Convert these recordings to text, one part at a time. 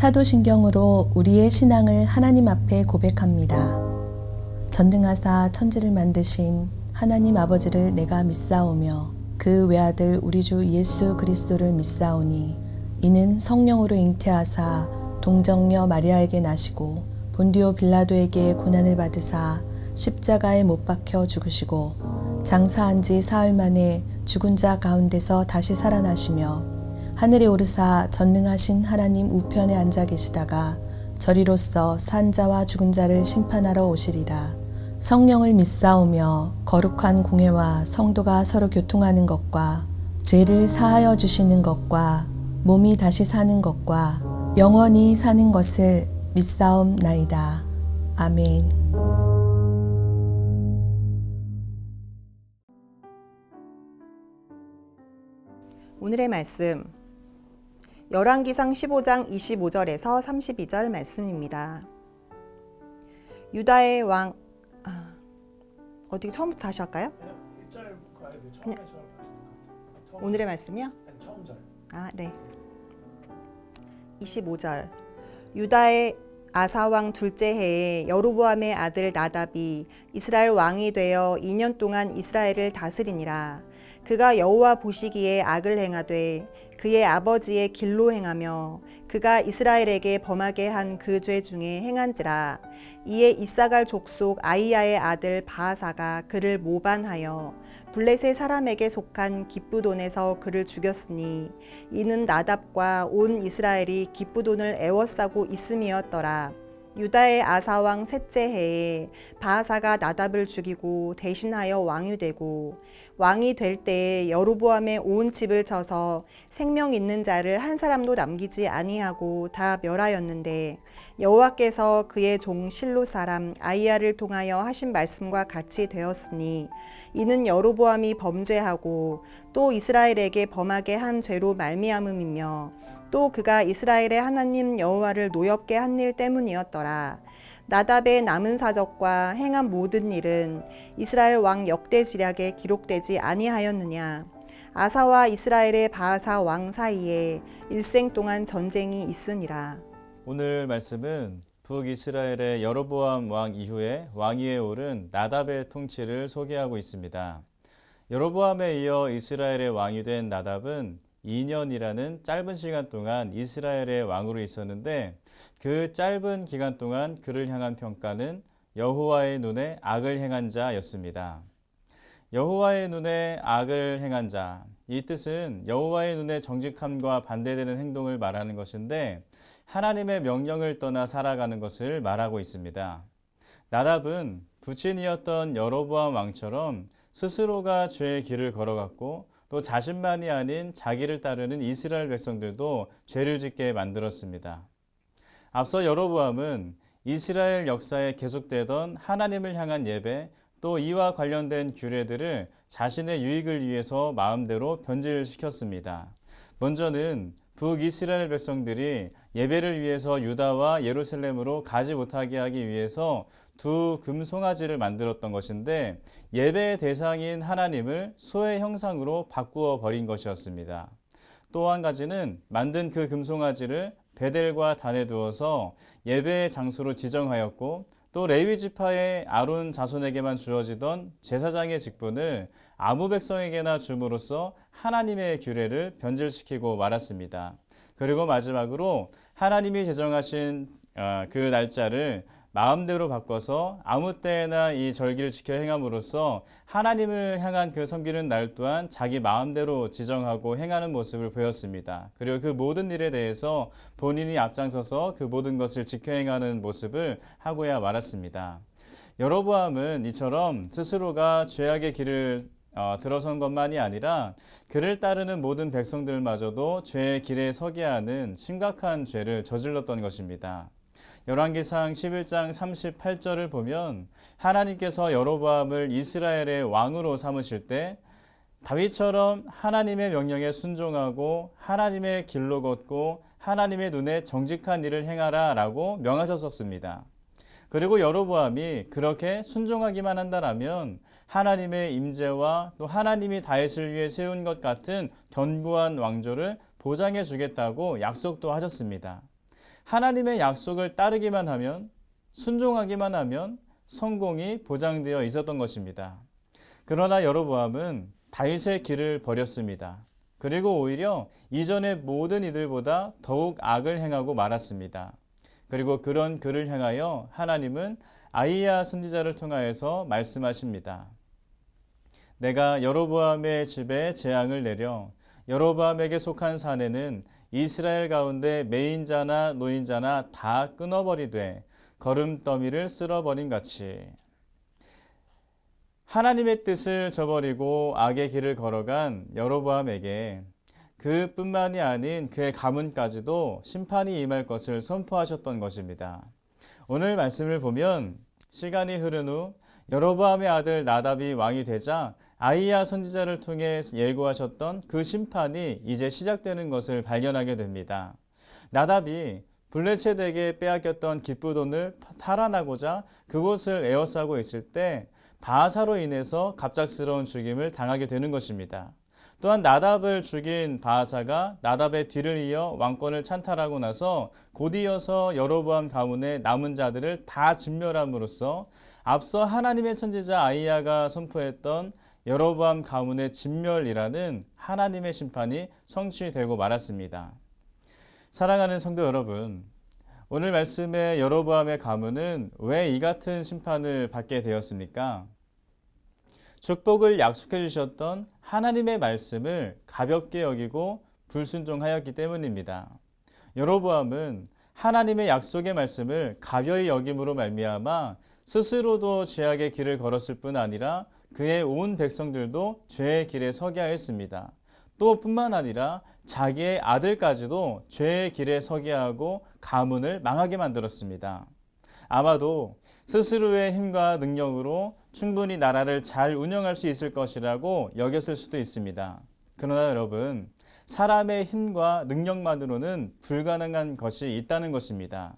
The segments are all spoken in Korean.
사도신경으로 우리의 신앙을 하나님 앞에 고백합니다. 전능하사 천지를 만드신 하나님 아버지를 내가 믿사오며 그 외아들 우리 주 예수 그리스도를 믿사오니 이는 성령으로 잉태하사 동정녀 마리아에게 나시고 본디오 빌라도에게 고난을 받으사 십자가에 못 박혀 죽으시고 장사한 지 사흘 만에 죽은 자 가운데서 다시 살아나시며 하늘에 오르사 전능하신 하나님 우편에 앉아 계시다가 저리로서 산 자와 죽은 자를 심판하러 오시리라. 성령을 믿사오며 거룩한 공회와 성도가 서로 교통하는 것과 죄를 사하여 주시는 것과 몸이 다시 사는 것과 영원히 사는 것을 믿사옵나이다. 아멘. 오늘의 말씀 열왕기상 15장 25절에서 32절 말씀입니다. 유다의 왕 어디 처음부터 다시 할까요? 그냥 오늘의 말씀이요? 처음 절. 네. 25절 유다의 아사왕 둘째 해에 여로보암의 아들 나답이 이스라엘 왕이 되어 2년 동안 이스라엘을 다스리니라. 그가 여호와 보시기에 악을 행하되 그의 아버지의 길로 행하며 그가 이스라엘에게 범하게 한 그 죄 중에 행한지라. 이에 이사갈 족속 아이야의 아들 바하사가 그를 모반하여 블레셋 사람에게 속한 기브돈에서 그를 죽였으니 이는 나답과 온 이스라엘이 기브돈을 애워싸고 있음이었더라. 유다의 아사왕 셋째 해에 바하사가 나답을 죽이고 대신하여 왕이 되고 왕이 될 때에 여로보암의 온 집을 쳐서 생명 있는 자를 한 사람도 남기지 아니하고 다 멸하였는데 여호와께서 그의 종 실로 사람 아이야를 통하여 하신 말씀과 같이 되었으니 이는 여로보암이 범죄하고 또 이스라엘에게 범하게 한 죄로 말미암음이며 또 그가 이스라엘의 하나님 여호와를 노엽게 한 일 때문이었더라. 나답의 남은 사적과 행한 모든 일은 이스라엘 왕 역대지략에 기록되지 아니하였느냐. 아사와 이스라엘의 바하사 왕 사이에 일생 동안 전쟁이 있으니라. 오늘 말씀은 북이스라엘의 여로보암 왕 이후에 왕위에 오른 나답의 통치를 소개하고 있습니다. 여로보암에 이어 이스라엘의 왕이 된 나답은 2년이라는 짧은 시간 동안 이스라엘의 왕으로 있었는데 그 짧은 기간 동안 그를 향한 평가는 여호와의 눈에 악을 행한 자였습니다. 여호와의 눈에 악을 행한 자, 이 뜻은 여호와의 눈에 정직함과 반대되는 행동을 말하는 것인데 하나님의 명령을 떠나 살아가는 것을 말하고 있습니다. 나답은 부친이었던 여로보암 왕처럼 스스로가 죄의 길을 걸어갔고 또 자신만이 아닌 자기를 따르는 이스라엘 백성들도 죄를 짓게 만들었습니다. 앞서 여로보암은 이스라엘 역사에 계속되던 하나님을 향한 예배 또 이와 관련된 규례들을 자신의 유익을 위해서 마음대로 변질시켰습니다. 먼저는 북이스라엘 백성들이 예배를 위해서 유다와 예루살렘으로 가지 못하게 하기 위해서 두 금송아지를 만들었던 것인데 예배의 대상인 하나님을 소의 형상으로 바꾸어 버린 것이었습니다. 또 한 가지는 만든 그 금송아지를 베델과 단에 두어서 예배의 장소로 지정하였고 또 레위 지파의 아론 자손에게만 주어지던 제사장의 직분을 아무 백성에게나 줌으로써 하나님의 규례를 변질시키고 말았습니다. 그리고 마지막으로 하나님이 제정하신 그 날짜를 마음대로 바꿔서 아무 때나 이 절기를 지켜 행함으로써 하나님을 향한 그 섬기는 날 또한 자기 마음대로 지정하고 행하는 모습을 보였습니다. 그리고 그 모든 일에 대해서 본인이 앞장서서 그 모든 것을 지켜 행하는 모습을 하고야 말았습니다. 여로보암은 이처럼 스스로가 죄악의 길을 들어선 것만이 아니라 그를 따르는 모든 백성들마저도 죄의 길에 서게 하는 심각한 죄를 저질렀던 것입니다. 열왕기상 11장 38절을 보면 하나님께서 여로보암을 이스라엘의 왕으로 삼으실 때 다윗처럼 하나님의 명령에 순종하고 하나님의 길로 걷고 하나님의 눈에 정직한 일을 행하라 라고 명하셨었습니다. 그리고 여로보암이 그렇게 순종하기만 한다면 하나님의 임재와 또 하나님이 다윗을 위해 세운 것 같은 견고한 왕조를 보장해 주겠다고 약속도 하셨습니다. 하나님의 약속을 따르기만 하면, 순종하기만 하면 성공이 보장되어 있었던 것입니다. 그러나 여로보암은 다윗의 길을 버렸습니다. 그리고 오히려 이전의 모든 이들보다 더욱 악을 행하고 말았습니다. 그리고 그런 그를 향하여 하나님은 아히야 선지자를 통하여서 말씀하십니다. 내가 여로보암의 집에 재앙을 내려 여로보암에게 속한 사내는 이스라엘 가운데 매인자나 노인자나 다 끊어버리되 거름더미를 쓸어버린 같이. 하나님의 뜻을 저버리고 악의 길을 걸어간 여로보암에게 그뿐만이 아닌 그의 가문까지도 심판이 임할 것을 선포하셨던 것입니다. 오늘 말씀을 보면 시간이 흐른 후 여로보암의 아들 나답이 왕이 되자 아히야 선지자를 통해 예고하셨던 그 심판이 이제 시작되는 것을 발견하게 됩니다. 나답이 블레셋에게 빼앗겼던 기쁘돈을 탈환하고자 그곳을 에워싸고 있을 때 바하사로 인해서 갑작스러운 죽임을 당하게 되는 것입니다. 또한 나답을 죽인 바하사가 나답의 뒤를 이어 왕권을 찬탈하고 나서 곧이어서 여로보암 가문의 남은 자들을 다 진멸함으로써 앞서 하나님의 선지자 아히야가 선포했던 여로보암 가문의 진멸이라는 하나님의 심판이 성취되고 말았습니다. 사랑하는 성도 여러분, 오늘 말씀의 여로보암의 가문은 왜 이 같은 심판을 받게 되었습니까? 축복을 약속해 주셨던 하나님의 말씀을 가볍게 여기고 불순종하였기 때문입니다. 여로보암은 하나님의 약속의 말씀을 가벼이 여김으로 말미암아 스스로도 죄악의 길을 걸었을 뿐 아니라 그의 온 백성들도 죄의 길에 서게 하였습니다. 또 뿐만 아니라 자기의 아들까지도 죄의 길에 서게 하고 가문을 망하게 만들었습니다. 아마도 스스로의 힘과 능력으로 충분히 나라를 잘 운영할 수 있을 것이라고 여겼을 수도 있습니다. 그러나 여러분, 사람의 힘과 능력만으로는 불가능한 것이 있다는 것입니다.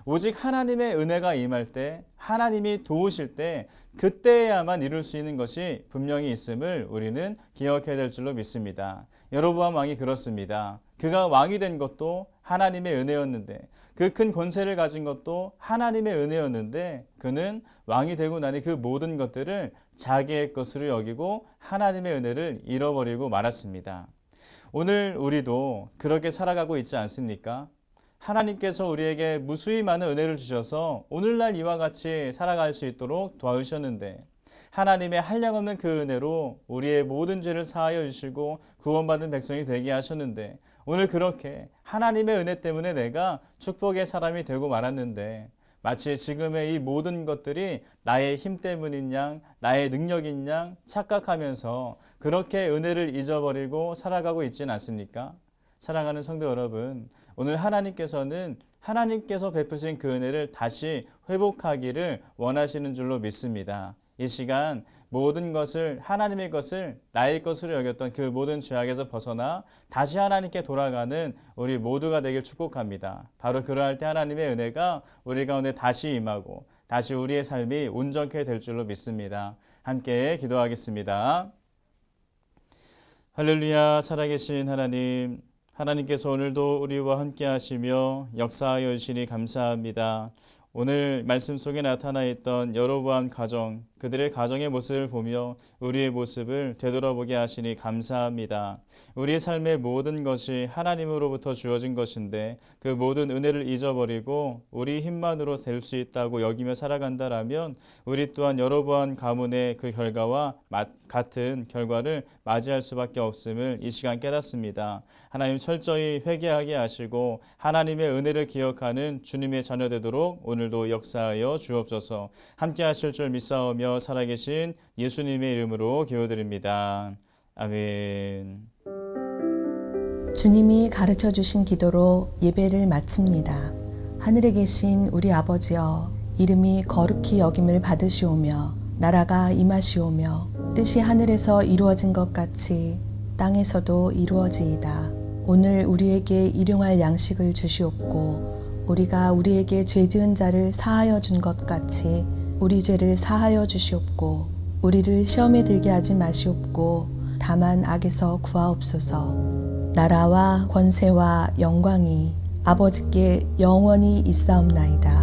오직 하나님의 은혜가 임할 때, 하나님이 도우실 때 그때야만 이룰 수 있는 것이 분명히 있음을 우리는 기억해야 될 줄로 믿습니다. 여로보암 왕이 그렇습니다. 그가 왕이 된 것도 하나님의 은혜였는데, 그 큰 권세를 가진 것도 하나님의 은혜였는데, 그는 왕이 되고 나니 그 모든 것들을 자기의 것으로 여기고 하나님의 은혜를 잃어버리고 말았습니다. 오늘 우리도 그렇게 살아가고 있지 않습니까? 하나님께서 우리에게 무수히 많은 은혜를 주셔서 오늘날 이와 같이 살아갈 수 있도록 도와주셨는데, 하나님의 한량없는 그 은혜로 우리의 모든 죄를 사하여 주시고 구원받은 백성이 되게 하셨는데, 오늘 그렇게 하나님의 은혜 때문에 내가 축복의 사람이 되고 말았는데, 마치 지금의 이 모든 것들이 나의 힘 때문인 양, 나의 능력인 양 착각하면서 그렇게 은혜를 잊어버리고 살아가고 있지는 않습니까? 사랑하는 성도 여러분, 오늘 하나님께서 베푸신 그 은혜를 다시 회복하기를 원하시는 줄로 믿습니다. 이 시간 모든 것을, 하나님의 것을 나의 것으로 여겼던 그 모든 죄악에서 벗어나 다시 하나님께 돌아가는 우리 모두가 되길 축복합니다. 바로 그러할 때 하나님의 은혜가 우리 가운데 다시 임하고 다시 우리의 삶이 온전케 될 줄로 믿습니다. 함께 기도하겠습니다. 할렐루야. 살아계신 하나님, 하나님께서 오늘도 우리와 함께 하시며 역사하여 주시니 감사합니다. 오늘 말씀 속에 나타나 있던 여로보암 가정, 그들의 가정의 모습을 보며 우리의 모습을 되돌아보게 하시니 감사합니다. 우리의 삶의 모든 것이 하나님으로부터 주어진 것인데 그 모든 은혜를 잊어버리고 우리 힘만으로 될 수 있다고 여기며 살아간다라면 우리 또한 여로보암 가문의 그 결과와 같은 결과를 맞이할 수밖에 없음을 이 시간 깨닫습니다. 하나님 철저히 회개하게 하시고 하나님의 은혜를 기억하는 주님의 자녀 되도록 오늘도 역사하여 주옵소서. 함께 하실 줄 믿사오며 살아계신 예수님의 이름으로 기도드립니다. 아멘. 주님이 가르쳐 주신 기도로 예배를 마칩니다. 하늘에 계신 우리 아버지여, 이름이 거룩히 여김을 받으시오며 나라가 임하시오며 뜻이 하늘에서 이루어진 것 같이 땅에서도 이루어지이다. 오늘 우리에게 일용할 양식을 주시옵고 우리가 우리에게 죄 지은 자를 사하여 준 것 같이 우리 죄를 사하여 주시옵고 우리를 시험에 들게 하지 마시옵고 다만 악에서 구하옵소서. 나라와 권세와 영광이 아버지께 영원히 있사옵나이다.